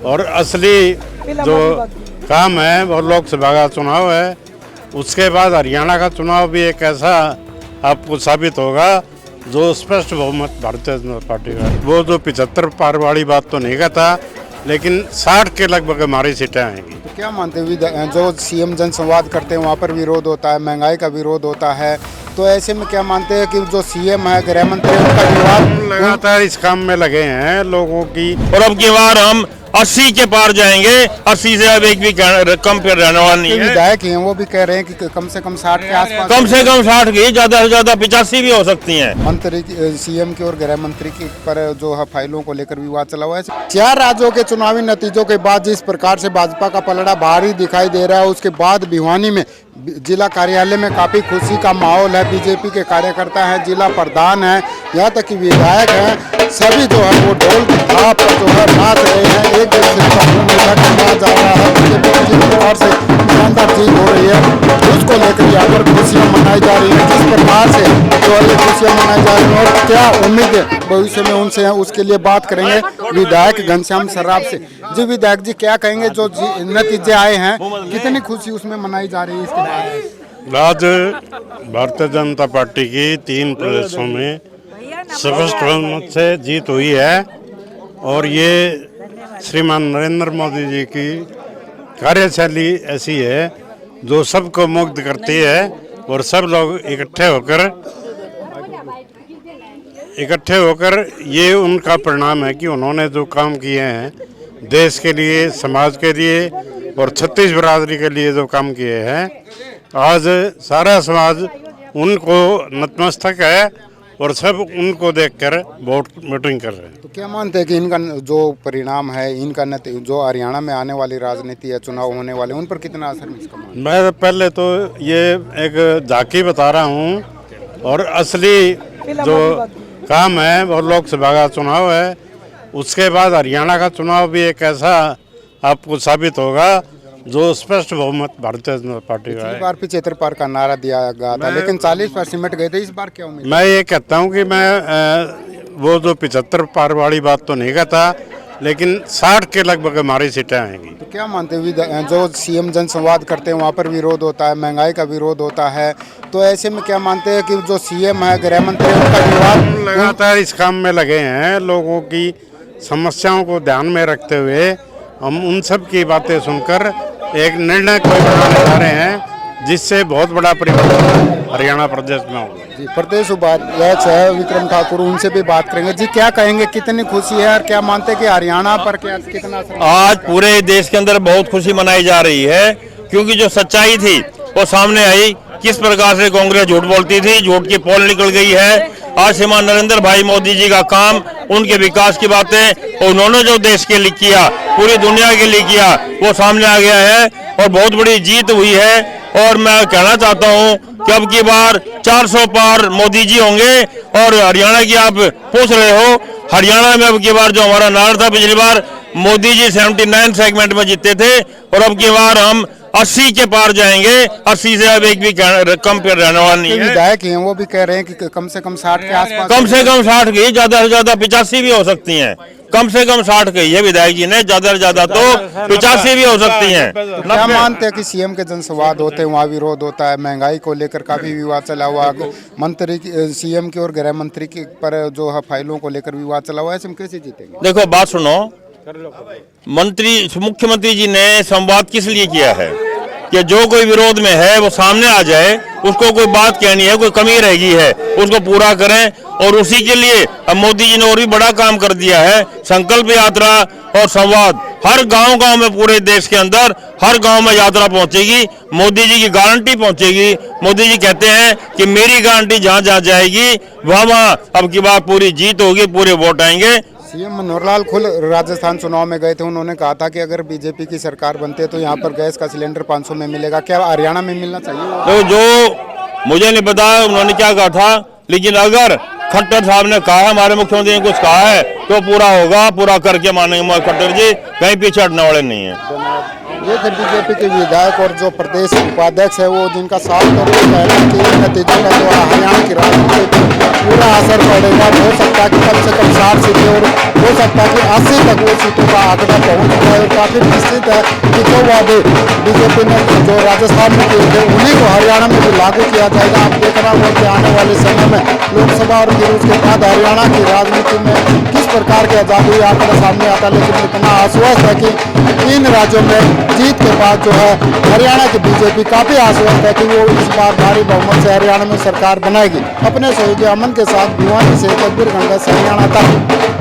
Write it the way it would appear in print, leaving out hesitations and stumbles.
और असली जो काम है वो लोकसभा का चुनाव है। उसके बाद हरियाणा का चुनाव भी एक ऐसा आपको साबित होगा जो स्पष्ट बहुमत भारतीय जनता पार्टी का। वो जो 75 पार वाली बात तो नहीं कहता, लेकिन 60 के लगभग हमारी सीटें आएंगी। तो क्या मानते हैं, जो सीएम जनसंवाद करते हैं वहाँ पर विरोध होता है, महंगाई का विरोध होता है, तो ऐसे में क्या मानते हैं कि जो सीएम है, गृह मंत्री, उनका विवाद लगातार इस काम में लगे हैं लोगों की। और अब की बार हम 80 के पार जाएंगे। 80 से अब एक भी कम पे रहने वाला नहीं है। विधायक हैं वो भी कह रहे हैं कि कम से कम 60 के आसपास, कम से कम 60 की, ज्यादा से ज्यादा 85 भी हो सकती हैं। मंत्री सीएम की और गृह मंत्री की पर जो है फाइलों को लेकर विवाद चला हुआ है। 4 राज्यों के चुनावी नतीजों के बाद जिस प्रकार से भाजपा का पलड़ा भारी दिखाई दे रहा है, उसके बाद भिवानी में जिला कार्यालय में काफी खुशी का माहौल है। बीजेपी के कार्यकर्ता हैं, जिला प्रधान है, यहाँ तक कि विधायक हैं, सभी जो है वो ढोल की थाप जो है नाच रहे हैं। एक दूसरे का मुंह मीठा करना जा रहा है। बीजेपी की जिस प्रकार से शानदार जीत हो रही है, उसको लेकर यहाँ पर खुशियाँ मनाई जा रही है। जिस प्रकार से जो है खुशियाँ मनाई जा रही है और क्या उम्मीद भविष्य में उनसे है, उसके लिए बात करेंगे विधायक घनश्याम सर्राफ से। जी विधायक जी, क्या कहेंगे जो नतीजे आए हैं, कितनी खुशी उसमें मनाई जा रही है इसके बाद? आज भारतीय जनता पार्टी की 3 प्रदेशों में स्पष्ट बहुमत से जीत हुई है और ये श्रीमान नरेंद्र मोदी जी की कार्यशैली ऐसी है जो सबको मुग्ध करती है और सब लोग इकट्ठे होकर ये उनका परिणाम है कि उन्होंने जो काम किए हैं देश के लिए, समाज के लिए और छत्तीस बिरादरी के लिए जो काम किए हैं, आज सारा समाज उनको नतमस्तक है और सब उनको देखकर वोटिंग कर रहे हैं। तो क्या मानते हैं कि इनका जो परिणाम है, इनका जो हरियाणा में आने वाली राजनीति है, चुनाव होने वाले, उन पर कितना असर इसका? मैं पहले तो ये एक झांकी बता रहा हूँ और असली जो काम है वो लोकसभा का चुनाव है। उसके बाद हरियाणा का चुनाव भी एक ऐसा आपको साबित होगा जो स्पष्ट बहुमत भारतीय जनता पार्टी का है। इस बार 75 पार का नारा दिया गया था, लेकिन 40 पर सिमट गए थे। इस बार क्या उम्मीद? मैं ये कहता हूँ कि मैं वो जो 75 पार वाली बात तो नहीं कहता, लेकिन 60 के लगभग हमारी सीटें आएंगी। तो क्या मानते हैं, जो सीएम जनसंवाद करते हैं वहाँ पर विरोध होता है, महंगाई का विरोध होता है, तो ऐसे में क्या मानते हैं कि जो सीएम है, गृह मंत्री, उनका विवाद लगातार इस काम में लगे हैं लोगों की समस्याओं को ध्यान में रखते हुए हम उन सब की बातें सुनकर एक निर्णय कोई बनाने जा रहे हैं जिससे बहुत बड़ा परिवर्तन हरियाणा प्रदेश में होगा। जी, प्रदेश उपाध्यक्ष है विक्रम ठाकुर, उनसे भी बात करेंगे। जी, क्या कहेंगे, कितनी खुशी है और क्या मानते हैं कि हरियाणा पर क्या कितना असर? आज पूरे देश के अंदर बहुत खुशी मनाई जा रही है क्योंकि जो सच्चाई थी वो सामने आई। किस प्रकार से कांग्रेस झूठ बोलती थी, झूठ की पोल निकल गई है। आज श्रीमान नरेंद्र भाई मोदी जी का काम, उनके विकास की बातें, उन्होंने जो देश के लिए किया, पूरी दुनिया के लिए किया, वो सामने आ गया है और बहुत बड़ी जीत हुई है। और मैं कहना चाहता हूं कि अब की बार 400 पार मोदी जी होंगे। और हरियाणा की आप पूछ रहे हो, हरियाणा में अब की बार जो हमारा नारा था, पिछली बार मोदी जी 79 सेगमेंट में जीते थे और अब की बार हम 80 के पार जाएंगे। 80 से अब एक भी कम पे रहने वाला नहीं है। विधायक हैं वो भी कह रहे हैं कि कम से कम 60 के आसपास, कम से कम 60 की, ज्यादा से ज्यादा 85 भी हो सकती हैं। कम से कम 60 कही है विधायक जी ने, ज्यादा से ज्यादा तो 85 भी हो सकती हैं। तो क्या मानते हैं कि सीएम के जनसंवाद होते हैं, वहाँ विरोध होता है, महंगाई को लेकर काफी विवाद चला हुआ, मंत्री सीएम की और गृह मंत्री की पर जो है फाइलों को लेकर विवाद चला हुआ है, ऐसे कैसे जीतेंगे? देखो बात सुनो, मुख्यमंत्री जी ने संवाद किस लिए किया है कि जो कोई विरोध में है वो सामने आ जाए, उसको कोई बात कहनी है, कोई कमी रह गई है उसको पूरा करें। और उसी के लिए अब मोदी जी ने और भी बड़ा काम कर दिया है, संकल्प यात्रा और संवाद। हर गांव में, पूरे देश के अंदर हर गांव में यात्रा पहुंचेगी, मोदी जी की गारंटी पहुंचेगी। मोदी जी कहते हैं कि मेरी गारंटी जहां जहां जाएगी वहां अब की बार पूरी जीत होगी, पूरे वोट आएंगे। सीएम मनोहरलाल खुद राजस्थान चुनाव में गए थे, उन्होंने कहा था कि अगर बीजेपी की सरकार बनती है तो यहाँ पर गैस का सिलेंडर 500 में मिलेगा। क्या हरियाणा में मिलना चाहिए? तो जो मुझे नहीं पता उन्होंने क्या कहा था, लेकिन अगर खट्टर साहब ने कहा है, हमारे मुख्यमंत्री ने कुछ कहा है तो पूरा होगा, पूरा करके मानेंगे खट्टर जी, कहीं पीछे हटने वाले नहीं है। ये थे बीजेपी के विधायक और जो प्रदेश उपाध्यक्ष है वो जिनका साफ तौर पर कहना है कि इन नतीजों का जो हरियाणा की राजनीति पर पूरा असर पड़ेगा। हो सकता है कि कम से कम 60 सीटें और हो सकता है कि 80 तक वो सीटों का आंकड़ा पहुंच जाए। और काफी निश्चित है कि जो वादे बीजेपी ने जो राजस्थान में किए थे उन्हीं को हरियाणा में भी लागू किया जाएगा। आप देखना होगा कि आने वाले समय में लोकसभा और फिर उसके बाद हरियाणा की राजनीति में किस प्रकार के आजादी आंकड़ा सामने आता है। लेकिन इतना आश्वस्त है कि इन राज्यों में जीत के बाद जो है हरियाणा की बीजेपी काफी आश्वस्त है कि वो इस बार भारी बहुमत से हरियाणा में सरकार बनाएगी। अपने सहयोगी अमन के साथ भिवानी से तकबीर गंगा हरियाणा तक।